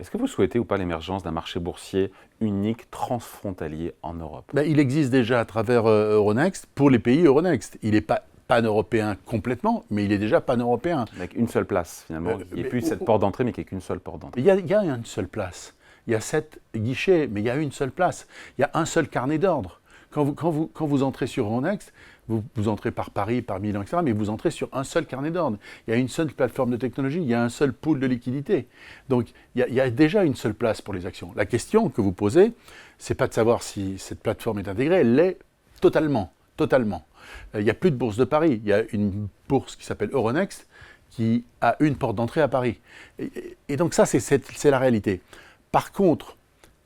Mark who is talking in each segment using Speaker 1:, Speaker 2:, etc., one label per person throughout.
Speaker 1: Est-ce que vous souhaitez ou pas l'émergence d'un marché boursier unique, transfrontalier en Europe?
Speaker 2: Il existe déjà à travers Euronext pour les pays Euronext. Il n'est pas pan-européen complètement, mais il est déjà pan-européen.
Speaker 1: Avec une seule place, finalement. Il n'y a plus cette porte d'entrée, mais qui n'est qu'une seule porte d'entrée.
Speaker 2: Il y a une seule place. Il y a 7 guichets, mais il y a une seule place. Il y a un seul carnet d'ordre. Quand vous entrez sur Euronext, vous entrez par Paris, par Milan, etc., mais vous entrez sur un seul carnet d'ordre. Il y a une seule plateforme de technologie, il y a un seul pool de liquidité. Donc, il y a déjà une seule place pour les actions. La question que vous posez, c'est pas de savoir si cette plateforme est intégrée, elle l'est totalement. Totalement. Il n'y a plus de bourse de Paris. Il y a une bourse qui s'appelle Euronext qui a une porte d'entrée à Paris. Et donc ça, c'est la réalité. Par contre,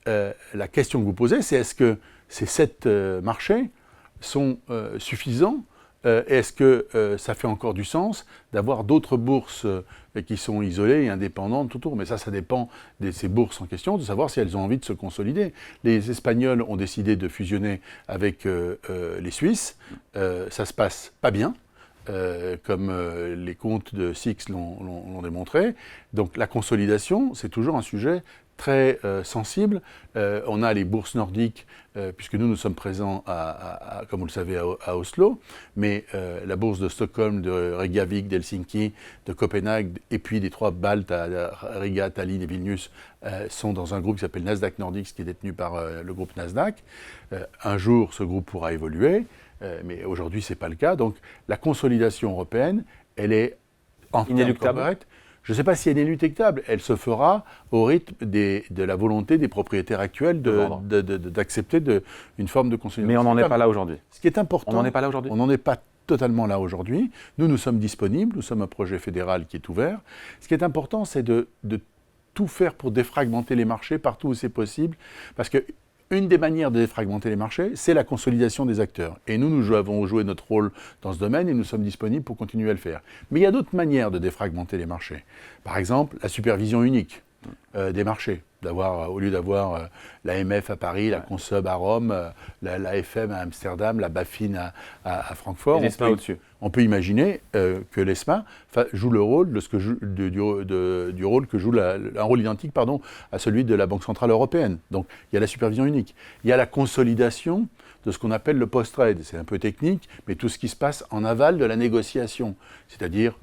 Speaker 2: la question que vous posez, c'est est-ce que ces 7 marchés sont suffisants et est-ce que ça fait encore du sens d'avoir d'autres bourses qui sont isolées et indépendantes autour? Mais ça dépend de ces bourses en question, de savoir si elles ont envie de se consolider. Les Espagnols ont décidé de fusionner avec les Suisses. Ça se passe pas bien. Comme les comptes de SIX l'ont démontré. Donc la consolidation, c'est toujours un sujet très sensible. On a les bourses nordiques, puisque nous sommes présents, comme vous le savez, à Oslo, mais la bourse de Stockholm, de Reykjavik, d'Helsinki, de Copenhague, et puis les 3 Baltes, à Riga, Tallinn et Vilnius, sont dans un groupe qui s'appelle Nasdaq Nordics, qui est détenu par le groupe Nasdaq. Un jour, ce groupe pourra évoluer, mais aujourd'hui, ce n'est pas le cas. Donc la consolidation européenne, elle est
Speaker 1: inéluctable.
Speaker 2: Je ne sais pas si elle est inéluctable. Elle se fera au rythme de la volonté des propriétaires actuels d'accepter une forme de consolidation.
Speaker 1: Mais on n'en est pas là aujourd'hui.
Speaker 2: Ce qui est important.
Speaker 1: On n'en est pas là aujourd'hui.
Speaker 2: On n'en est pas totalement là aujourd'hui. Nous sommes disponibles. Nous sommes un projet fédéral qui est ouvert. Ce qui est important, c'est de tout faire pour défragmenter les marchés partout où c'est possible. Parce que une des manières de défragmenter les marchés, c'est la consolidation des acteurs. Et nous avons joué notre rôle dans ce domaine et nous sommes disponibles pour continuer à le faire. Mais il y a d'autres manières de défragmenter les marchés. Par exemple, la supervision unique des marchés. Au lieu d'avoir l'AMF à Paris, la Consob à Rome, l'AFM à Amsterdam, la BaFin à Francfort, on peut imaginer que l'ESMA joue le rôle du rôle que joue un rôle identique à celui de la Banque Centrale Européenne. Donc il y a la supervision unique. Il y a la consolidation de ce qu'on appelle le post-trade. C'est un peu technique, mais tout ce qui se passe en aval de la négociation. C'est-à-dire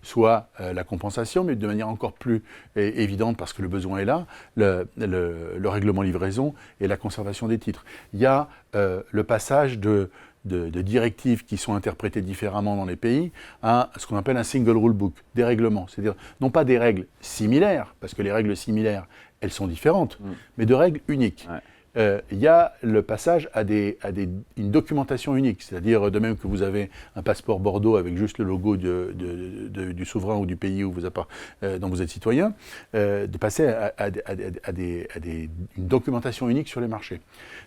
Speaker 2: soit la compensation, mais de manière encore plus évidente parce que le besoin est là, le règlement livraison et la conservation des titres. Il y a le passage de directives qui sont interprétées différemment dans les pays à ce qu'on appelle un single rule book, des règlements. C'est-à-dire non pas des règles similaires, parce que les règles similaires, elles sont différentes, mais de règles uniques.
Speaker 1: Ouais.
Speaker 2: Il y a le passage à une documentation unique, c'est-à-dire de même que vous avez un passeport Bordeaux avec juste le logo du souverain ou du pays dont vous êtes citoyen, de passer à une documentation unique sur les marchés.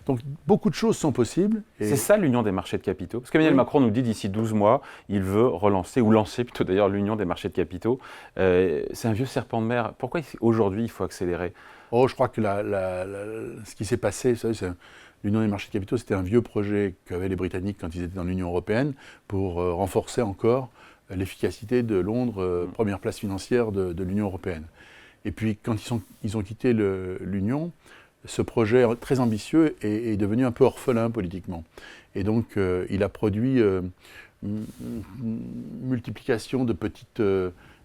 Speaker 2: Donc beaucoup de choses sont possibles.
Speaker 1: C'est ça l'union des marchés de capitaux. Parce qu'Emmanuel Macron nous dit d'ici 12 mois, il veut relancer, ou lancer plutôt d'ailleurs l'union des marchés de capitaux. C'est un vieux serpent de mer. Pourquoi aujourd'hui il faut accélérer ?
Speaker 2: Je crois que ce qui s'est passé, vous savez, l'Union des marchés de capitaux, c'était un vieux projet qu'avaient les Britanniques quand ils étaient dans l'Union européenne pour renforcer encore l'efficacité de Londres, première place financière de l'Union européenne. Et puis, quand ils ont quitté l'Union, ce projet très ambitieux est devenu un peu orphelin politiquement. Et donc, il a produit une multiplication de petites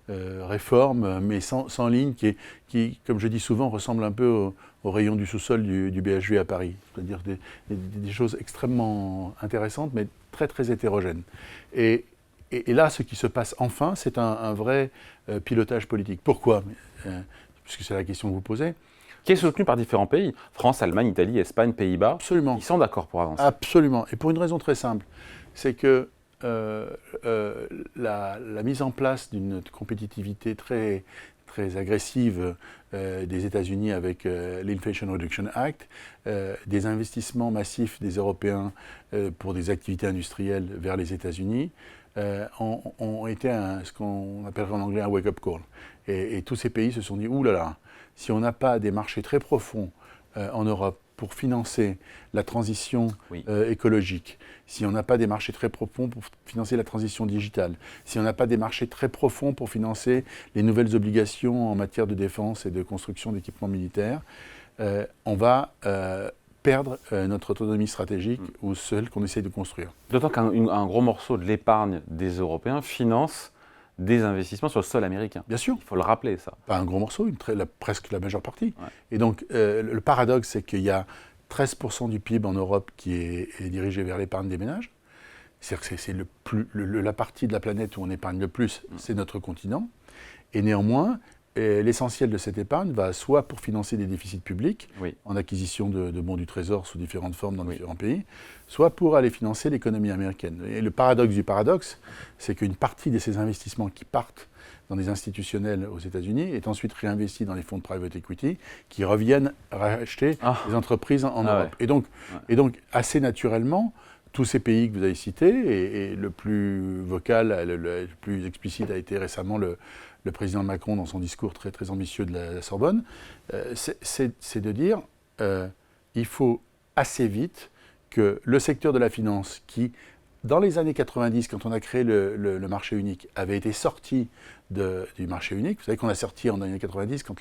Speaker 2: réforme, mais sans ligne, qui, comme je dis souvent, ressemble un peu au rayon du sous-sol du BHV à Paris. C'est-à-dire des choses extrêmement intéressantes, mais très, très hétérogènes. Et là, ce qui se passe enfin, c'est un vrai pilotage politique. Pourquoi puisque c'est la question que vous posez.
Speaker 1: Qui est soutenu par différents pays, France, Allemagne, Italie, Espagne, Pays-Bas.
Speaker 2: Absolument.
Speaker 1: Ils sont d'accord pour avancer.
Speaker 2: Absolument. Et pour une raison très simple, c'est que la mise en place d'une compétitivité très, très agressive des États-Unis avec l'Inflation Reduction Act, des investissements massifs des Européens pour des activités industrielles vers les États-Unis, ont été ce qu'on appellerait en anglais un wake-up call. Et tous ces pays se sont dit, ouh là là, si on n'a pas des marchés très profonds en Europe pour financer la transition
Speaker 1: Oui.
Speaker 2: écologique, si on n'a pas des marchés très profonds pour financer la transition digitale, si on n'a pas des marchés très profonds pour financer les nouvelles obligations en matière de défense et de construction d'équipements militaires, on va perdre notre autonomie stratégique ou celle qu'on essaye de construire.
Speaker 1: D'autant qu'un gros morceau de l'épargne des Européens finance des investissements sur le sol américain.
Speaker 2: Bien sûr.
Speaker 1: Il faut le rappeler, ça.
Speaker 2: Pas un gros morceau, presque la majeure partie.
Speaker 1: Ouais.
Speaker 2: Et donc, le paradoxe, c'est qu'il y a 13% du PIB en Europe qui est dirigé vers l'épargne des ménages. C'est-à-dire que c'est la partie de la planète où on épargne le plus, c'est notre continent. Et néanmoins, l'essentiel de cette épargne va soit pour financer des déficits publics,
Speaker 1: Oui.
Speaker 2: en acquisition de bons du trésor sous différentes formes dans différents pays, soit pour aller financer l'économie américaine. Et le paradoxe du paradoxe, c'est qu'une partie de ces investissements qui partent dans des institutionnels aux États-Unis est ensuite réinvestie dans les fonds de private equity qui reviennent racheter les entreprises en Europe.
Speaker 1: Ouais.
Speaker 2: Et donc, assez naturellement, tous ces pays que vous avez cités, et le plus vocal, le plus explicite a été récemment le président Macron dans son discours très, très ambitieux de la Sorbonne, c'est de dire il faut assez vite que le secteur de la finance qui, dans les années 90, quand on a créé le marché unique, avait été sorti du marché unique. Vous savez qu'on a sorti en années 90, quand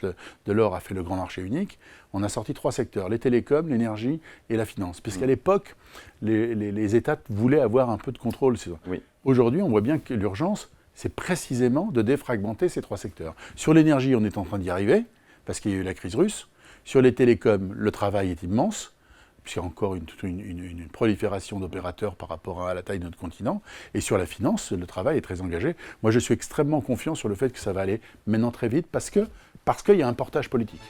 Speaker 2: Delors a fait le grand marché unique, on a sorti 3 secteurs, les télécoms, l'énergie et la finance. Puisqu'à l'époque, les États voulaient avoir un peu de contrôle.
Speaker 1: Oui.
Speaker 2: Aujourd'hui, on voit bien que l'urgence, c'est précisément de défragmenter ces 3 secteurs. Sur l'énergie, on est en train d'y arriver, parce qu'il y a eu la crise russe. Sur les télécoms, le travail est immense, puisqu'il y a encore une prolifération d'opérateurs par rapport à la taille de notre continent. Et sur la finance, le travail est très engagé. Moi, je suis extrêmement confiant sur le fait que ça va aller maintenant très vite, parce qu'il y a un portage politique.